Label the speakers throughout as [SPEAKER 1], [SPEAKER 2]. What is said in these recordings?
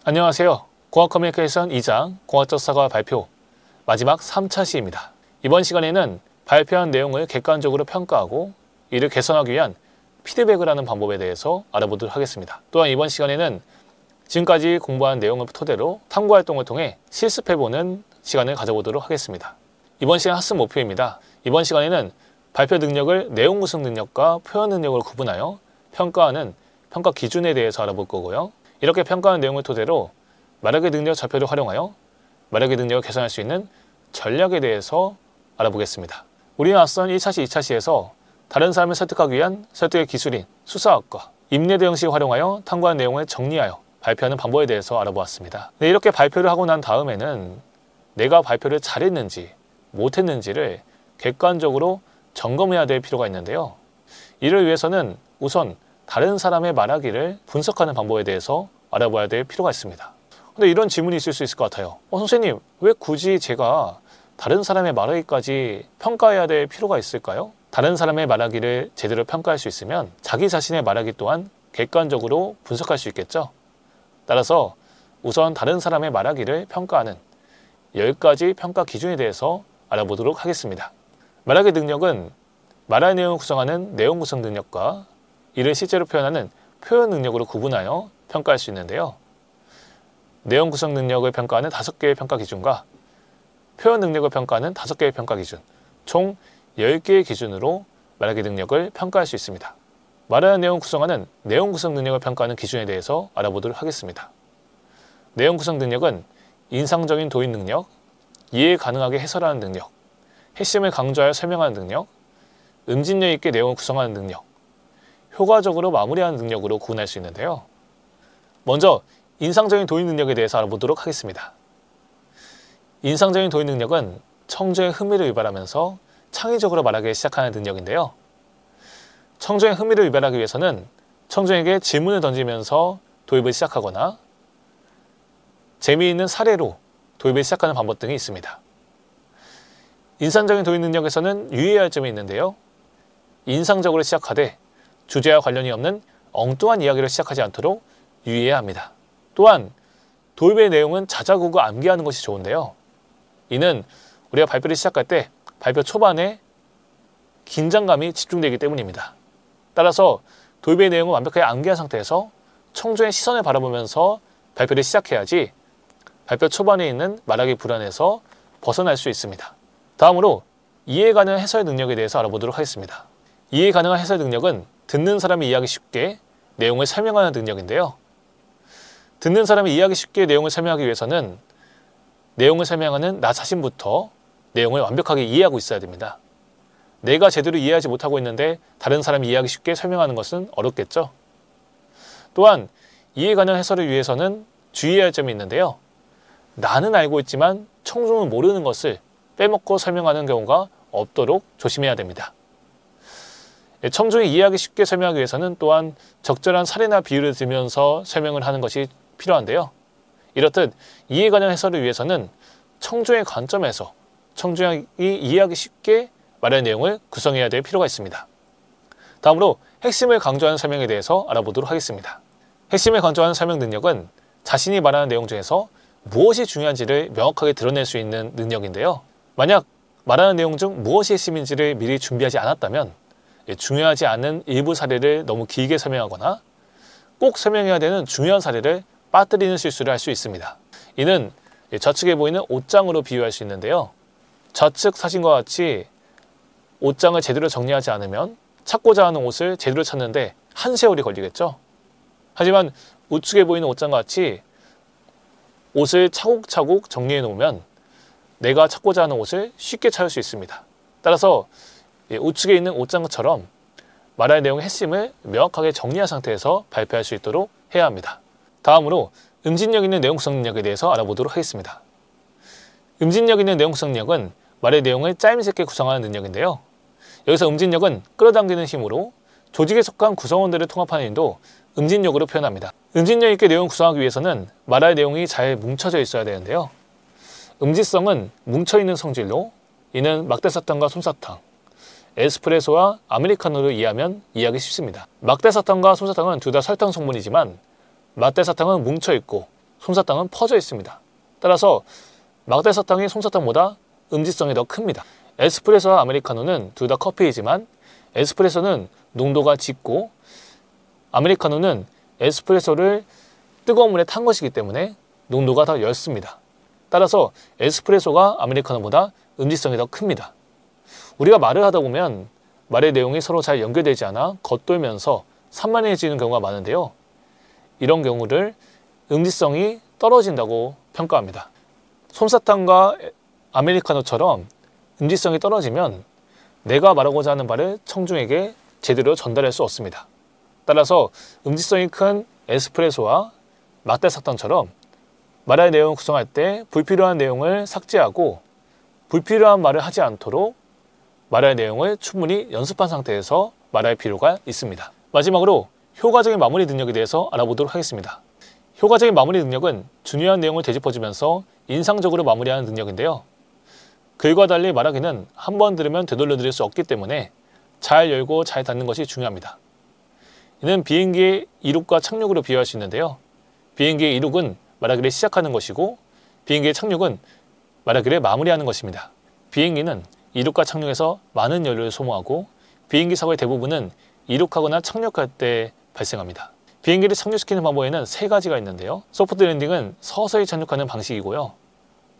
[SPEAKER 1] 안녕하세요. 공학 커뮤니케이션 2장 공학적 사과 발표 마지막 3차 시입니다. 이번 시간에는 발표한 내용을 객관적으로 평가하고 이를 개선하기 위한 피드백을 하는 방법에 대해서 알아보도록 하겠습니다. 또한 이번 시간에는 지금까지 공부한 내용을 토대로 탐구활동을 통해 실습해보는 시간을 가져보도록 하겠습니다. 이번 시간 학습 목표입니다. 이번 시간에는 발표 능력을 내용 구성 능력과 표현 능력으로 구분하여 평가하는 평가 기준에 대해서 알아볼 거고요. 이렇게 평가하는 내용을 토대로 말하기 능력 좌표를 활용하여 말하기 능력을 개선할 수 있는 전략에 대해서 알아보겠습니다. 우리는 앞선 1차시, 2차시에서 다른 사람을 설득하기 위한 설득의 기술인 수사학과, 임례대 형식을 활용하여 탐구한 내용을 정리하여 발표하는 방법에 대해서 알아보았습니다. 이렇게 발표를 하고 난 다음에는 내가 발표를 잘했는지 못했는지를 객관적으로 점검해야 될 필요가 있는데요. 이를 위해서는 우선 다른 사람의 말하기를 분석하는 방법에 대해서 알아봐야 될 필요가 있습니다. 근데 이런 질문이 있을 수 있을 것 같아요. 선생님, 왜 굳이 제가 다른 사람의 말하기까지 평가해야 될 필요가 있을까요? 다른 사람의 말하기를 제대로 평가할 수 있으면 자기 자신의 말하기 또한 객관적으로 분석할 수 있겠죠. 따라서 우선 다른 사람의 말하기를 평가하는 10가지 평가 기준에 대해서 알아보도록 하겠습니다. 말하기 능력은 말할 내용을 구성하는 내용 구성 능력과 이를 실제로 표현하는 표현 능력으로 구분하여 평가할 수 있는데요. 내용 구성 능력을 평가하는 5개의 평가 기준과 표현 능력을 평가하는 5개의 평가 기준, 총 10개의 기준으로 말하기 능력을 평가할 수 있습니다. 말하는 내용 구성하는 내용 구성 능력을 평가하는 기준에 대해서 알아보도록 하겠습니다. 내용 구성 능력은 인상적인 도입 능력, 이해 가능하게 해설하는 능력, 핵심을 강조하여 설명하는 능력, 음진력 있게 내용을 구성하는 능력, 효과적으로 마무리하는 능력으로 구분할 수 있는데요. 먼저 인상적인 도입 능력에 대해서 알아보도록 하겠습니다. 인상적인 도입 능력은 청중의 흥미를 유발하면서 창의적으로 말하기 시작하는 능력인데요. 청중의 흥미를 유발하기 위해서는 청중에게 질문을 던지면서 도입을 시작하거나 재미있는 사례로 도입을 시작하는 방법 등이 있습니다. 인상적인 도입 능력에서는 유의해야 할 점이 있는데요. 인상적으로 시작하되 주제와 관련이 없는 엉뚱한 이야기를 시작하지 않도록 유의해야 합니다. 또한 도입의 내용은 자자고고 암기하는 것이 좋은데요. 이는 우리가 발표를 시작할 때 발표 초반에 긴장감이 집중되기 때문입니다. 따라서 도입의 내용을 완벽하게 암기한 상태에서 청중의 시선을 바라보면서 발표를 시작해야지 발표 초반에 있는 말하기 불안에서 벗어날 수 있습니다. 다음으로 이해 가능한 해설 능력에 대해서 알아보도록 하겠습니다. 이해 가능한 해설 능력은 듣는 사람이 이해하기 쉽게 내용을 설명하는 능력인데요. 듣는 사람이 이해하기 쉽게 내용을 설명하기 위해서는 내용을 설명하는 나 자신부터 내용을 완벽하게 이해하고 있어야 됩니다. 내가 제대로 이해하지 못하고 있는데 다른 사람이 이해하기 쉽게 설명하는 것은 어렵겠죠. 또한 이해 가능한 해설을 위해서는 주의해야 할 점이 있는데요. 나는 알고 있지만 청중은 모르는 것을 빼먹고 설명하는 경우가 없도록 조심해야 됩니다. 청중이 이해하기 쉽게 설명하기 위해서는 또한 적절한 사례나 비유를 들면서 설명을 하는 것이 필요한데요. 이렇듯 이해 가능한 해설을 위해서는 청중의 관점에서 청중이 이해하기 쉽게 말할 내용을 구성해야 될 필요가 있습니다. 다음으로 핵심을 강조하는 설명에 대해서 알아보도록 하겠습니다. 핵심을 강조하는 설명 능력은 자신이 말하는 내용 중에서 무엇이 중요한지를 명확하게 드러낼 수 있는 능력인데요. 만약 말하는 내용 중 무엇이 핵심인지를 미리 준비하지 않았다면 중요하지 않은 일부 사례를 너무 길게 설명하거나 꼭 설명해야 되는 중요한 사례를 빠뜨리는 실수를 할 수 있습니다. 이는 좌측에 보이는 옷장으로 비유할 수 있는데요. 좌측 사진과 같이 옷장을 제대로 정리하지 않으면 찾고자 하는 옷을 제대로 찾는데 한 세월이 걸리겠죠. 하지만 우측에 보이는 옷장과 같이 옷을 차곡차곡 정리해 놓으면 내가 찾고자 하는 옷을 쉽게 찾을 수 있습니다. 따라서 우측에 있는 옷장처럼 말할 내용의 핵심을 명확하게 정리한 상태에서 발표할 수 있도록 해야 합니다. 다음으로 음진력 있는 내용 구성 능력에 대해서 알아보도록 하겠습니다. 음진력 있는 내용 구성 능력은 말의 내용을 짜임새 있게 구성하는 능력인데요. 여기서 음진력은 끌어당기는 힘으로 조직에 속한 구성원들을 통합하는 힘도 음진력으로 표현합니다. 음진력 있게 내용을 구성하기 위해서는 말할 내용이 잘 뭉쳐져 있어야 되는데요. 음지성은 뭉쳐있는 성질로 이는 막대사탕과 솜사탕, 에스프레소와 아메리카노를 이해하면 이해하기 쉽습니다. 막대사탕과 솜사탕은 둘 다 설탕 성분이지만 막대사탕은 뭉쳐있고 솜사탕은 퍼져 있습니다. 따라서 막대사탕이 솜사탕보다 음지성이 더 큽니다. 에스프레소와 아메리카노는 둘 다 커피이지만 에스프레소는 농도가 짙고 아메리카노는 에스프레소를 뜨거운 물에 탄 것이기 때문에 농도가 더 엷습니다. 따라서 에스프레소가 아메리카노보다 음지성이 더 큽니다. 우리가 말을 하다 보면 말의 내용이 서로 잘 연결되지 않아 겉돌면서 산만해지는 경우가 많은데요. 이런 경우를 음지성이 떨어진다고 평가합니다. 솜사탕과 아메리카노처럼 음지성이 떨어지면 내가 말하고자 하는 말을 청중에게 제대로 전달할 수 없습니다. 따라서 음지성이 큰 에스프레소와 막대사탕처럼 말할 내용을 구성할 때 불필요한 내용을 삭제하고 불필요한 말을 하지 않도록 말할 내용을 충분히 연습한 상태에서 말할 필요가 있습니다. 마지막으로 효과적인 마무리 능력에 대해서 알아보도록 하겠습니다. 효과적인 마무리 능력은 중요한 내용을 되짚어주면서 인상적으로 마무리하는 능력인데요. 글과 달리 말하기는 한 번 들으면 되돌려 드릴 수 없기 때문에 잘 열고 잘 닫는 것이 중요합니다. 이는 비행기의 이륙과 착륙으로 비유할 수 있는데요. 비행기의 이륙은 말하기를 시작하는 것이고 비행기의 착륙은 말하기를 마무리하는 것입니다. 비행기는 이륙과 착륙에서 많은 연료를 소모하고 비행기 사고의 대부분은 이륙하거나 착륙할 때 발생합니다. 비행기를 착륙시키는 방법에는 세 가지가 있는데요. 소프트 랜딩은 서서히 착륙하는 방식이고요.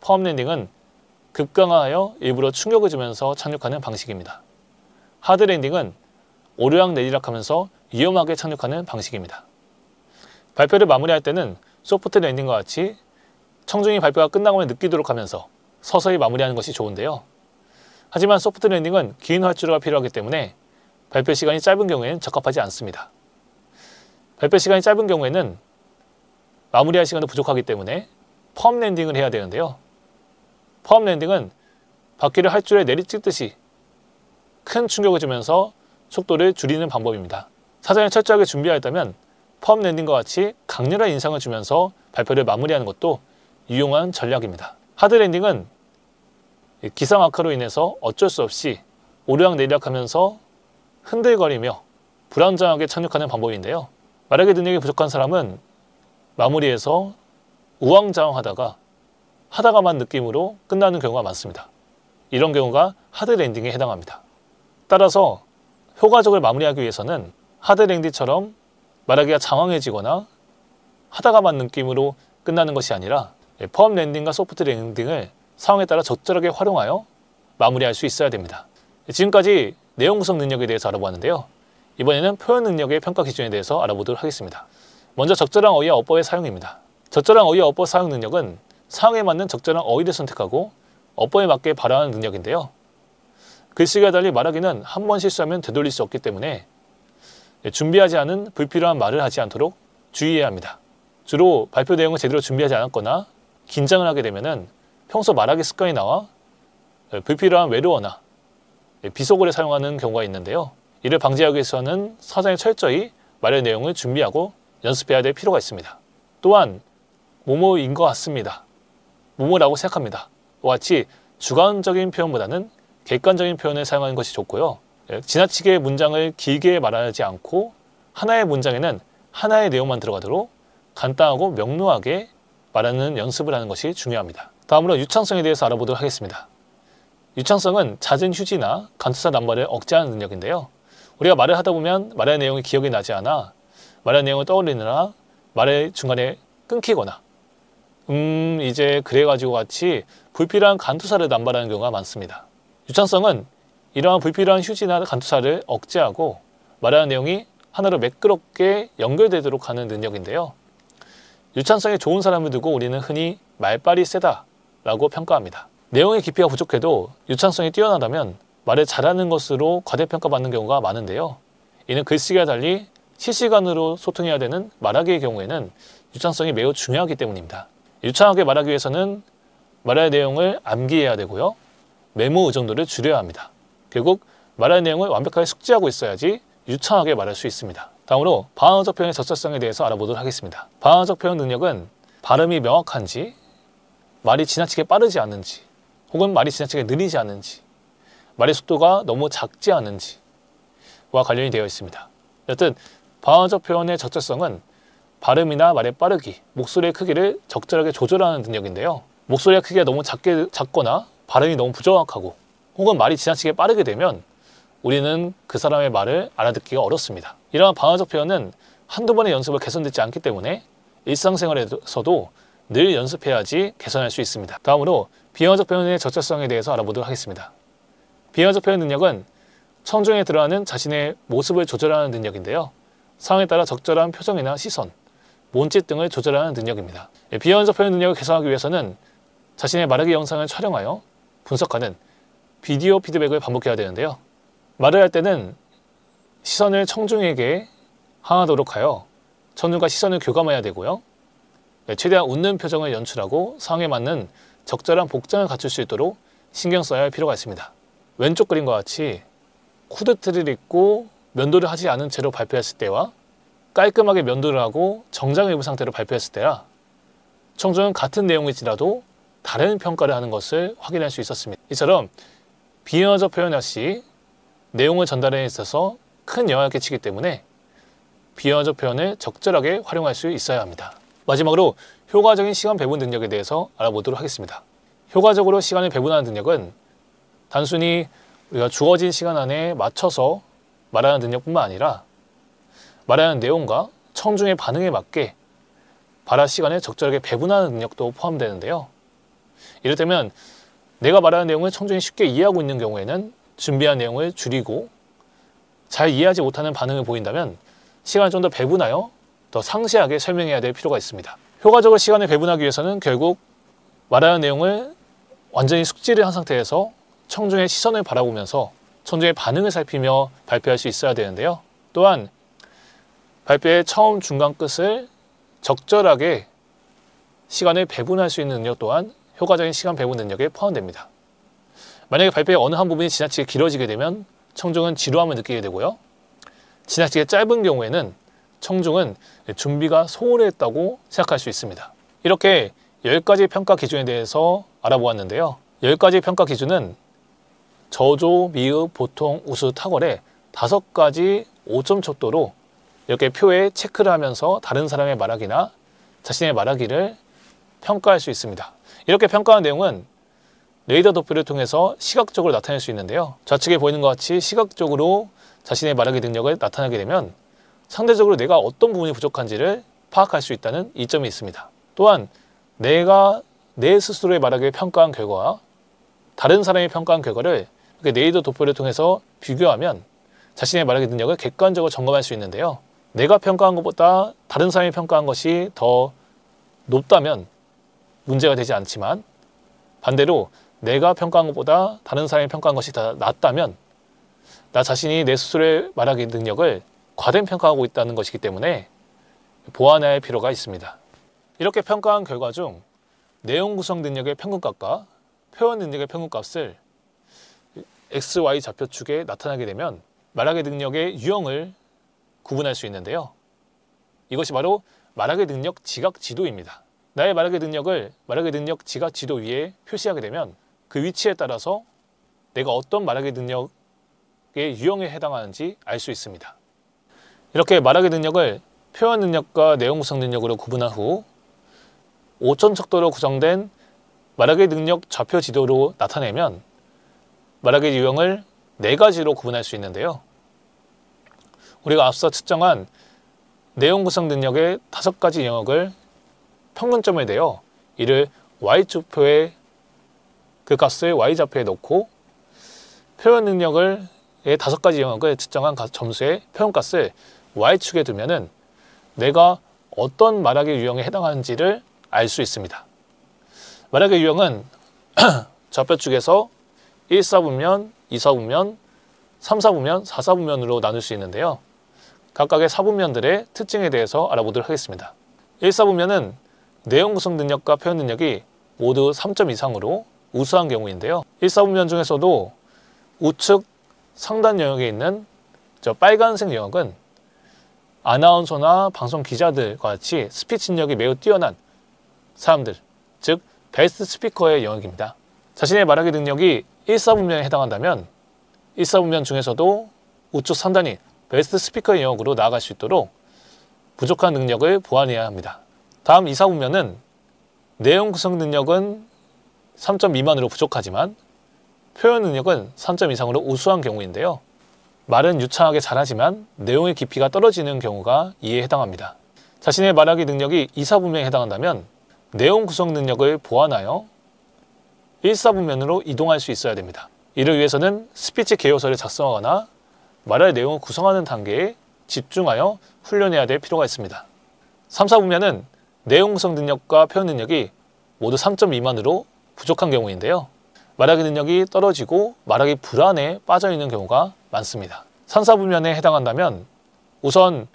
[SPEAKER 1] 펌 랜딩은 급강하여 일부러 충격을 주면서 착륙하는 방식입니다. 하드 랜딩은 오르락 내리락 하면서 위험하게 착륙하는 방식입니다. 발표를 마무리할 때는 소프트 랜딩과 같이 청중이 발표가 끝나고만 느끼도록 하면서 서서히 마무리하는 것이 좋은데요. 하지만 소프트 랜딩은 긴 활주로가 필요하기 때문에 발표 시간이 짧은 경우에는 적합하지 않습니다. 발표 시간이 짧은 경우에는 마무리할 시간도 부족하기 때문에 펌 랜딩을 해야 되는데요. 펌 랜딩은 바퀴를 활주로에 내리찍듯이 큰 충격을 주면서 속도를 줄이는 방법입니다. 사전에 철저하게 준비하였다면 펌 랜딩과 같이 강렬한 인상을 주면서 발표를 마무리하는 것도 유용한 전략입니다. 하드 랜딩은 기상 악화로 인해서 어쩔 수 없이 오르락내리락 하면서 흔들거리며 불안정하게 착륙하는 방법인데요. 말하기 능력이 부족한 사람은 마무리에서 우왕좌왕하다가 하다가만 느낌으로 끝나는 경우가 많습니다. 이런 경우가 하드 랜딩에 해당합니다. 따라서 효과적으로 마무리하기 위해서는 하드 랜딩처럼 말하기가 장황해지거나 하다가만 느낌으로 끝나는 것이 아니라 펌 랜딩과 소프트 랜딩을 상황에 따라 적절하게 활용하여 마무리할 수 있어야 됩니다. 지금까지 내용 구성 능력에 대해서 알아보았는데요. 이번에는 표현 능력의 평가 기준에 대해서 알아보도록 하겠습니다. 먼저 적절한 어휘와 어법의 사용입니다. 적절한 어휘와 어법 사용 능력은 상황에 맞는 적절한 어휘를 선택하고 어법에 맞게 발화하는 능력인데요. 글쓰기와 달리 말하기는 한 번 실수하면 되돌릴 수 없기 때문에 준비하지 않은 불필요한 말을 하지 않도록 주의해야 합니다. 주로 발표 내용을 제대로 준비하지 않았거나 긴장을 하게 되면 평소 말하기 습관이 나와 불필요한 외로어나 비속어를 사용하는 경우가 있는데요. 이를 방지하기 위해서는 사전에 철저히 말의 내용을 준비하고 연습해야 될 필요가 있습니다. 또한 뭐뭐인 것 같습니다. 뭐뭐라고 생각합니다. 와 같이 주관적인 표현보다는 객관적인 표현을 사용하는 것이 좋고요. 지나치게 문장을 길게 말하지 않고 하나의 문장에는 하나의 내용만 들어가도록 간단하고 명료하게 말하는 연습을 하는 것이 중요합니다. 다음으로 유창성에 대해서 알아보도록 하겠습니다. 유창성은 잦은 휴지나 간투사 낱말을 억제하는 능력인데요. 우리가 말을 하다 보면 말의 내용이 기억이 나지 않아 말의 내용을 떠올리느라 말의 중간에 끊기거나 이제 그래가지고 같이 불필요한 간투사를 남발하는 경우가 많습니다. 유창성은 이러한 불필요한 휴지나 간투사를 억제하고 말하는 내용이 하나로 매끄럽게 연결되도록 하는 능력인데요. 유창성이 좋은 사람을 두고 우리는 흔히 말빨이 세다라고 평가합니다. 내용의 깊이가 부족해도 유창성이 뛰어나다면 말을 잘하는 것으로 과대평가받는 경우가 많은데요. 이는 글쓰기와 달리 실시간으로 소통해야 되는 말하기의 경우에는 유창성이 매우 중요하기 때문입니다. 유창하게 말하기 위해서는 말할 내용을 암기해야 되고요. 메모 의존도를 줄여야 합니다. 결국 말할 내용을 완벽하게 숙지하고 있어야지 유창하게 말할 수 있습니다. 다음으로 방어적 표현의 적절성에 대해서 알아보도록 하겠습니다. 방어적 표현 능력은 발음이 명확한지, 말이 지나치게 빠르지 않은지, 혹은 말이 지나치게 느리지 않은지, 말의 속도가 너무 작지 않은지와 관련이 되어 있습니다. 여튼 방어적 표현의 적절성은 발음이나 말의 빠르기, 목소리의 크기를 적절하게 조절하는 능력인데요. 목소리의 크기가 너무 작거나 발음이 너무 부정확하고 혹은 말이 지나치게 빠르게 되면 우리는 그 사람의 말을 알아듣기가 어렵습니다. 이러한 방어적 표현은 한두 번의 연습을 개선되지 않기 때문에 일상생활에서도 늘 연습해야지 개선할 수 있습니다. 다음으로 비언어적 표현의 적절성에 대해서 알아보도록 하겠습니다. 비언어적 표현 능력은 청중에 들어가는 자신의 모습을 조절하는 능력인데요. 상황에 따라 적절한 표정이나 시선, 몸짓 등을 조절하는 능력입니다. 비언어적 표현 능력을 개선하기 위해서는 자신의 말하기 영상을 촬영하여 분석하는 비디오 피드백을 반복해야 되는데요. 말을 할 때는 시선을 청중에게 향하도록 하여 청중과 시선을 교감해야 되고요. 최대한 웃는 표정을 연출하고 상황에 맞는 적절한 복장을 갖출 수 있도록 신경 써야 할 필요가 있습니다. 왼쪽 그림과 같이 후드티를 입고 면도를 하지 않은 채로 발표했을 때와 깔끔하게 면도를 하고 정장을 입은 상태로 발표했을 때라 청중은 같은 내용일지라도 다른 평가를 하는 것을 확인할 수 있었습니다. 이처럼 비언어적 표현 역시 내용을 전달에 있어서 큰 영향을 끼치기 때문에 비언어적 표현을 적절하게 활용할 수 있어야 합니다. 마지막으로 효과적인 시간 배분 능력에 대해서 알아보도록 하겠습니다. 효과적으로 시간을 배분하는 능력은 단순히 우리가 주어진 시간 안에 맞춰서 말하는 능력뿐만 아니라 말하는 내용과 청중의 반응에 맞게 발화 시간을 적절하게 배분하는 능력도 포함되는데요. 이를테면 내가 말하는 내용을 청중이 쉽게 이해하고 있는 경우에는 준비한 내용을 줄이고 잘 이해하지 못하는 반응을 보인다면 시간을 좀 더 배분하여 더 상세하게 설명해야 될 필요가 있습니다. 효과적으로 시간을 배분하기 위해서는 결국 말하는 내용을 완전히 숙지를 한 상태에서 청중의 시선을 바라보면서 청중의 반응을 살피며 발표할 수 있어야 되는데요. 또한 발표의 처음, 중간, 끝을 적절하게 시간을 배분할 수 있는 능력 또한 효과적인 시간 배분 능력에 포함됩니다. 만약에 발표의 어느 한 부분이 지나치게 길어지게 되면 청중은 지루함을 느끼게 되고요. 지나치게 짧은 경우에는 청중은 준비가 소홀했다고 생각할 수 있습니다. 이렇게 10가지 평가 기준에 대해서 알아보았는데요. 10가지 평가 기준은 저조, 미흡, 보통, 우수, 탁월의 5가지 5점 척도로 이렇게 표에 체크를 하면서 다른 사람의 말하기나 자신의 말하기를 평가할 수 있습니다. 이렇게 평가한 내용은 레이더 도표를 통해서 시각적으로 나타낼 수 있는데요. 좌측에 보이는 것 같이 시각적으로 자신의 말하기 능력을 나타내게 되면 상대적으로 내가 어떤 부분이 부족한지를 파악할 수 있다는 이점이 있습니다. 또한 내가 내 스스로의 말하기를 평가한 결과와 다른 사람이 평가한 결과를 레이더 도표를 통해서 비교하면 자신의 말하기 능력을 객관적으로 점검할 수 있는데요. 내가 평가한 것보다 다른 사람이 평가한 것이 더 높다면 문제가 되지 않지만 반대로 내가 평가한 것보다 다른 사람이 평가한 것이 더 낮다면 나 자신이 내 스스로의 말하기 능력을 과대 평가하고 있다는 것이기 때문에 보완해야 할 필요가 있습니다. 이렇게 평가한 결과 중 내용 구성 능력의 평균값과 표현 능력의 평균값을 X, Y 좌표축에 나타나게 되면 말하기 능력의 유형을 구분할 수 있는데요. 이것이 바로 말하기 능력 지각 지도입니다. 나의 말하기 능력을 말하기 능력 지각 지도 위에 표시하게 되면 그 위치에 따라서 내가 어떤 말하기 능력의 유형에 해당하는지 알 수 있습니다. 이렇게 말하기 능력을 표현 능력과 내용 구성 능력으로 구분한 후 5천 척도로 구성된 말하기 능력 좌표 지도로 나타내면 말하기 유형을 4가지로 구분할 수 있는데요. 우리가 앞서 측정한 내용 구성 능력의 5가지 영역을 평균점에 대어 이를 Y좌표에 그 값을 Y좌표에 넣고 표현 능력의 5가지 영역을 측정한 점수의 표현값을 Y축에 두면은 내가 어떤 말하기 유형에 해당하는지를 알 수 있습니다. 말하기 유형은 좌표축에서 1사분면, 2사분면, 3사분면, 4사분면으로 나눌 수 있는데요. 각각의 사분면들의 특징에 대해서 알아보도록 하겠습니다. 1사분면은 내용 구성 능력과 표현 능력이 모두 3점 이상으로 우수한 경우인데요. 1사분면 중에서도 우측 상단 영역에 있는 저 빨간색 영역은 아나운서나 방송 기자들과 같이 스피치 능력이 매우 뛰어난 사람들, 즉 베스트 스피커의 영역입니다. 자신의 말하기 능력이 1사분면에 해당한다면 1사분면 중에서도 우측 상단이 베스트 스피커의 영역으로 나아갈 수 있도록 부족한 능력을 보완해야 합니다. 다음 2, 4부면은 내용 구성 능력은 3점 미만으로 부족하지만 표현 능력은 3점 이상으로 우수한 경우인데요. 말은 유창하게 잘하지만 내용의 깊이가 떨어지는 경우가 이에 해당합니다. 자신의 말하기 능력이 2, 4부면에 해당한다면 내용 구성 능력을 보완하여 1, 4부면으로 이동할 수 있어야 됩니다. 이를 위해서는 스피치 개요서를 작성하거나 말할 내용을 구성하는 단계에 집중하여 훈련해야 될 필요가 있습니다. 3, 4부면은 내용 구성 능력과 표현 능력이 모두 3점 미만으로 부족한 경우인데요. 말하기 능력이 떨어지고 말하기 불안에 빠져있는 경우가 많습니다. 3, 4부면에 해당한다면 우선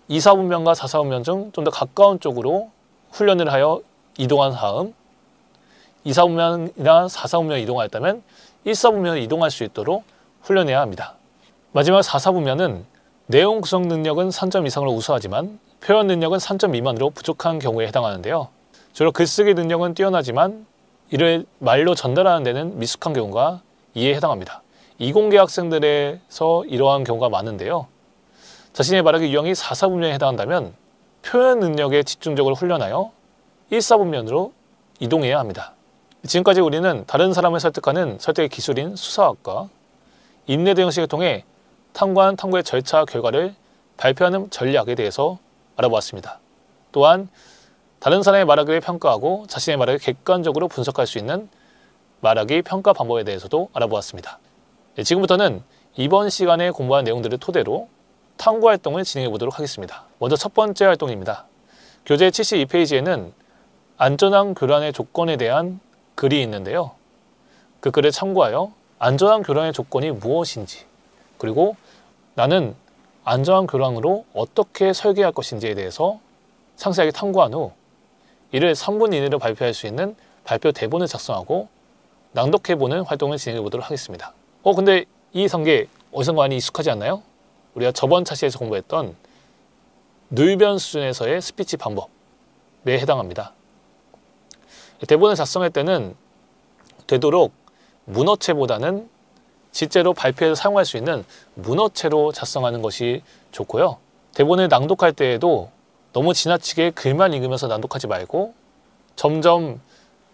[SPEAKER 1] 2, 4부면과 4, 4부면 중 좀 더 가까운 쪽으로 훈련을 하여 이동한 다음 2, 4부면이나 4, 4부면 이동하였다면 1, 4부면을 이동할 수 있도록 훈련해야 합니다. 마지막 4, 4부면은 내용 구성 능력은 3점 이상으로 우수하지만 표현 능력은 3점 미만으로 부족한 경우에 해당하는데요. 주로 글쓰기 능력은 뛰어나지만 이를 말로 전달하는 데는 미숙한 경우가 이에 해당합니다. 이공계 학생들에서 이러한 경우가 많은데요. 자신의 말하기 유형이 4, 4부면에 해당한다면 표현 능력에 집중적으로 훈련하여 1, 4부면으로 이동해야 합니다. 지금까지 우리는 다른 사람을 설득하는 설득의 기술인 수사학과 인내 대응식을 통해 탐구한 탐구의 절차 결과를 발표하는 전략에 대해서 알아보았습니다. 또한 다른 사람의 말하기를 평가하고 자신의 말을 객관적으로 분석할 수 있는 말하기 평가 방법에 대해서도 알아보았습니다. 지금부터는 이번 시간에 공부한 내용들을 토대로 탐구 활동을 진행해 보도록 하겠습니다. 먼저 첫 번째 활동입니다. 교재 72페이지에는 안전한 교란의 조건에 대한 글이 있는데요. 그 글을 참고하여 안전한 교란의 조건이 무엇인지, 그리고 나는 안전한 교란으로 어떻게 설계할 것인지에 대해서 상세하게 탐구한 후 이를 3분 이내로 발표할 수 있는 발표 대본을 작성하고 낭독해보는 활동을 진행해 보도록 하겠습니다. 근데 이 단계 어디서 많이 익숙하지 않나요? 우리가 저번 차시에서 공부했던 누이변 수준에서의 스피치 방법에 해당합니다. 대본을 작성할 때는 되도록 문어체보다는 실제로 발표에서 사용할 수 있는 문어체로 작성하는 것이 좋고요. 대본을 낭독할 때에도 너무 지나치게 글만 읽으면서 낭독하지 말고 점점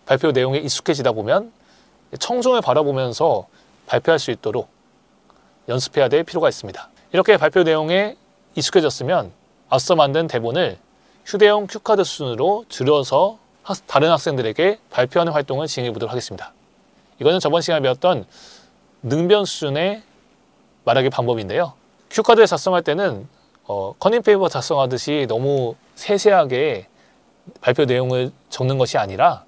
[SPEAKER 1] 발표 내용에 익숙해지다 보면 청중을 바라보면서 발표할 수 있도록 연습해야 될 필요가 있습니다. 이렇게 발표 내용에 익숙해졌으면 앞서 만든 대본을 휴대용 큐카드 수준으로 줄여서 다른 학생들에게 발표하는 활동을 진행해 보도록 하겠습니다. 이거는 저번 시간에 배웠던 능변 수준의 말하기 방법인데요. 큐카드를 작성할 때는 커닝페이퍼 작성하듯이 너무 세세하게 발표 내용을 적는 것이 아니라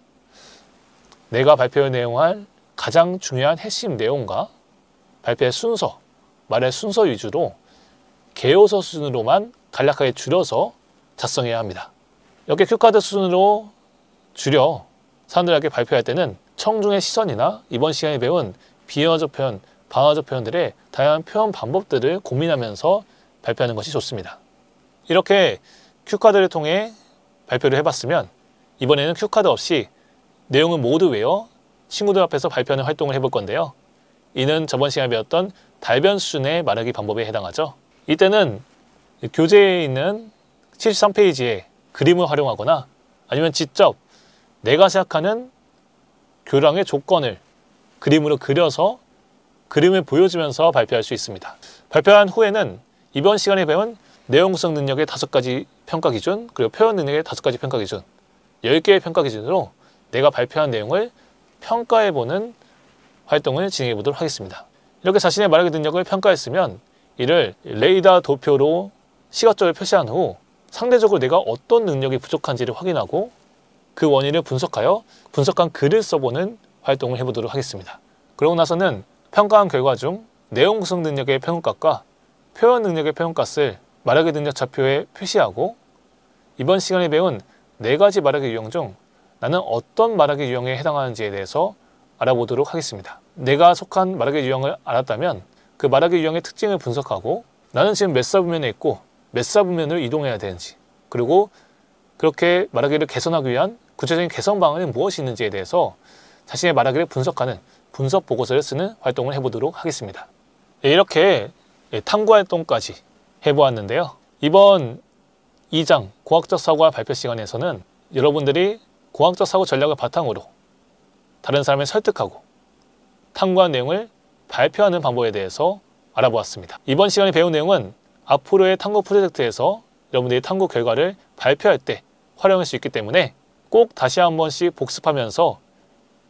[SPEAKER 1] 내가 발표할 내용할 가장 중요한 핵심 내용과 발표의 순서, 말의 순서 위주로 개요서 수준으로만 간략하게 줄여서 작성해야 합니다. 이렇게 큐카드 수준으로 줄여 사람들에게 발표할 때는 청중의 시선이나 이번 시간에 배운 비언어적 표현, 방어적 표현들의 다양한 표현 방법들을 고민하면서 발표하는 것이 좋습니다. 이렇게 큐카드를 통해 발표를 해봤으면 이번에는 큐카드 없이 내용을 모두 외워 친구들 앞에서 발표하는 활동을 해볼 건데요. 이는 저번 시간에 배웠던 달변 수준의 말하기 방법에 해당하죠. 이때는 교재에 있는 73페이지에 그림을 활용하거나 아니면 직접 내가 생각하는 교량의 조건을 그림으로 그려서 그림을 보여주면서 발표할 수 있습니다. 발표한 후에는 이번 시간에 배운 내용 구성 능력의 5가지 평가 기준, 그리고 표현 능력의 5가지 평가 기준, 10개의 평가 기준으로 내가 발표한 내용을 평가해보는 활동을 진행해 보도록 하겠습니다. 이렇게 자신의 말하기 능력을 평가했으면 이를 레이더 도표로 시각적으로 표시한 후 상대적으로 내가 어떤 능력이 부족한지를 확인하고 그 원인을 분석하여 분석한 글을 써보는 활동을 해보도록 하겠습니다. 그러고 나서는 평가한 결과 중 내용 구성 능력의 평가값과 표현 능력의 평가값을 말하기 능력 좌표에 표시하고 이번 시간에 배운 4가지 말하기 유형 중 나는 어떤 말하기 유형에 해당하는지에 대해서 알아보도록 하겠습니다. 내가 속한 말하기 유형을 알았다면 그 말하기 유형의 특징을 분석하고 나는 지금 몇 사부면에 있고 몇 사부면으로 이동해야 되는지, 그리고 그렇게 말하기를 개선하기 위한 구체적인 개선 방안이 무엇이 있는지에 대해서 자신의 말하기를 분석하는 분석 보고서를 쓰는 활동을 해보도록 하겠습니다. 이렇게 탐구 활동까지 해보았는데요. 이번 2장 공학적 사고와 발표 시간에서는 여러분들이 공학적 사고 전략을 바탕으로 다른 사람을 설득하고 탐구한 내용을 발표하는 방법에 대해서 알아보았습니다. 이번 시간에 배운 내용은 앞으로의 탐구 프로젝트에서 여러분들이 탐구 결과를 발표할 때 활용할 수 있기 때문에 꼭 다시 한 번씩 복습하면서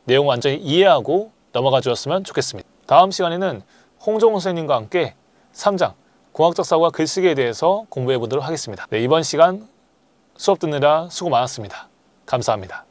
[SPEAKER 1] 내용 완전히 이해하고 넘어가 주었으면 좋겠습니다. 다음 시간에는 홍정호 선생님과 함께 3장 공학적 사고와 글쓰기에 대해서 공부해 보도록 하겠습니다. 네, 이번 시간 수업 듣느라 수고 많았습니다. 감사합니다.